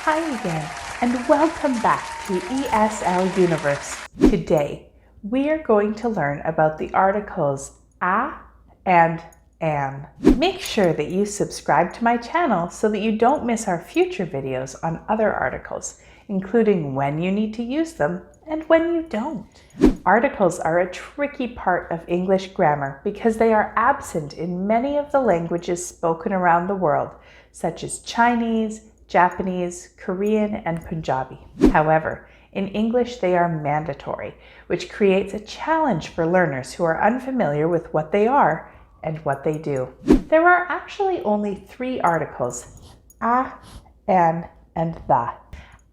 Hi again, and welcome back to ESL Universe. Today, we are going to learn about the articles a and an. Make sure that you subscribe to my channel so that you don't miss our future videos on other articles, including when you need to use them and when you don't. Articles are a tricky part of English grammar because they are absent in many of the languages spoken around the world, such as Chinese, Japanese, Korean, and Punjabi. However, in English they are mandatory, which creates a challenge for learners who are unfamiliar with what they are and what they do. There are actually only 3 articles, a, an, and the.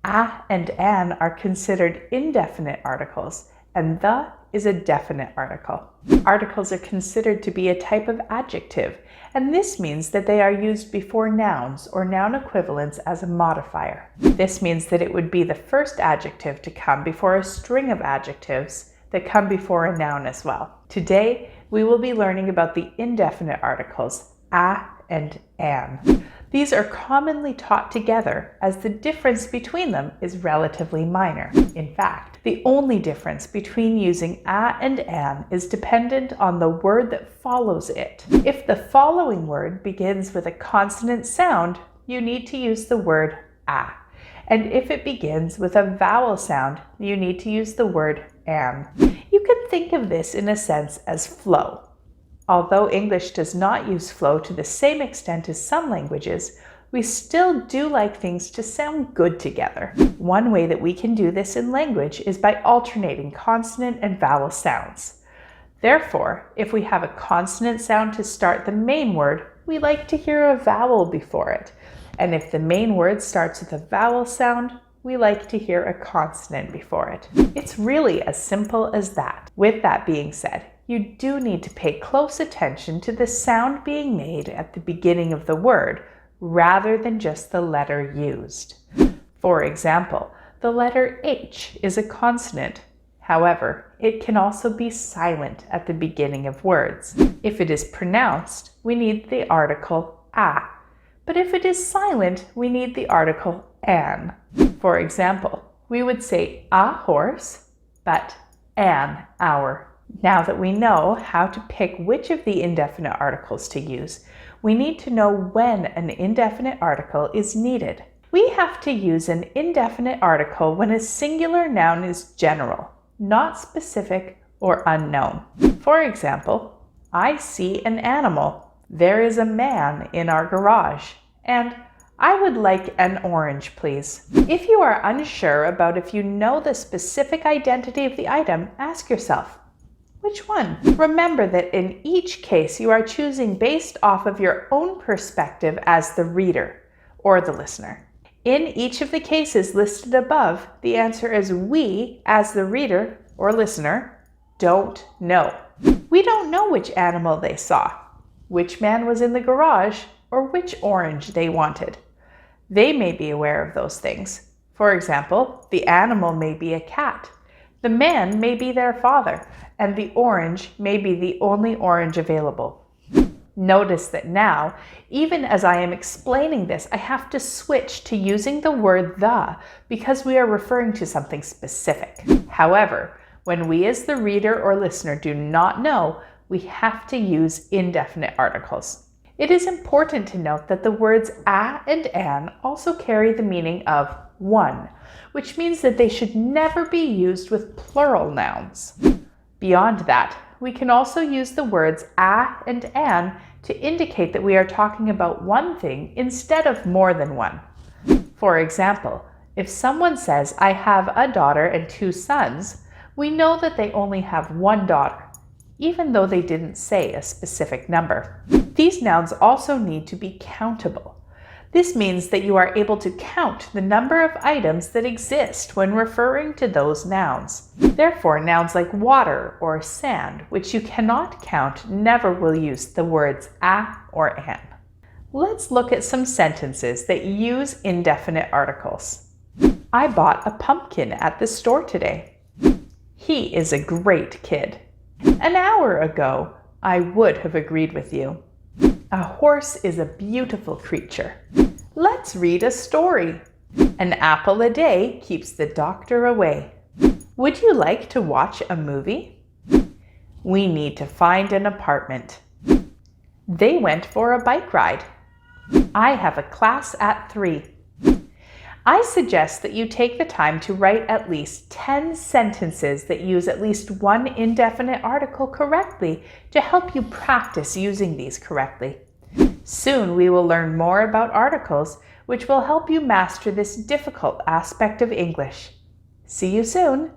A and an are considered indefinite articles, and the is a definite article. Articles are considered to be a type of adjective, and this means that they are used before nouns or noun equivalents as a modifier. This means that it would be the first adjective to come before a string of adjectives that come before a noun as well. Today, we will be learning about the indefinite articles, a and an. These are commonly taught together as the difference between them is relatively minor. In fact, the only difference between using a and an is dependent on the word that follows it. If the following word begins with a consonant sound, you need to use the word a. And if it begins with a vowel sound, you need to use the word an. You can think of this in a sense as flow. Although English does not use flow to the same extent as some languages, we still do like things to sound good together. One way that we can do this in language is by alternating consonant and vowel sounds. Therefore, if we have a consonant sound to start the main word, we like to hear a vowel before it. And if the main word starts with a vowel sound, we like to hear a consonant before it. It's really as simple as that. With that being said, you do need to pay close attention to the sound being made at the beginning of the word, rather than just the letter used. For example, the letter H is a consonant. However, it can also be silent at the beginning of words. If it is pronounced, we need the article a. But if it is silent, we need the article an. For example, we would say a horse, but an hour. Now that we know how to pick which of the indefinite articles to use, we need to know when an indefinite article is needed. We have to use an indefinite article when a singular noun is general, not specific or unknown. For example, I see an animal. There is a man in our garage. And I would like an orange, please. If you are unsure about if you know the specific identity of the item, ask yourself, which one? Remember that in each case you are choosing based off of your own perspective as the reader or the listener. In each of the cases listed above, the answer is we, as the reader or listener, don't know. We don't know which animal they saw, which man was in the garage, or which orange they wanted. They may be aware of those things. For example, the animal may be a cat. The man may be their father, and the orange may be the only orange available. Notice that now, even as I am explaining this, I have to switch to using the word the because we are referring to something specific. However, when we as the reader or listener do not know, we have to use indefinite articles. It is important to note that the words a and an also carry the meaning of one, which means that they should never be used with plural nouns. Beyond that, we can also use the words a and an to indicate that we are talking about one thing instead of more than one. For example, if someone says, I have a daughter and 2 sons, we know that they only have one daughter, even though they didn't say a specific number. These nouns also need to be countable. This means that you are able to count the number of items that exist when referring to those nouns. Therefore, nouns like water or sand, which you cannot count, never will use the words a or an. Let's look at some sentences that use indefinite articles. I bought a pumpkin at the store today. He is a great kid. An hour ago, I would have agreed with you. A horse is a beautiful creature. Let's read a story. An apple a day keeps the doctor away. Would you like to watch a movie? We need to find an apartment. They went for a bike ride. I have a class at 3. I suggest that you take the time to write at least 10 sentences that use at least one indefinite article correctly to help you practice using these correctly. Soon we will learn more about articles, which will help you master this difficult aspect of English. See you soon!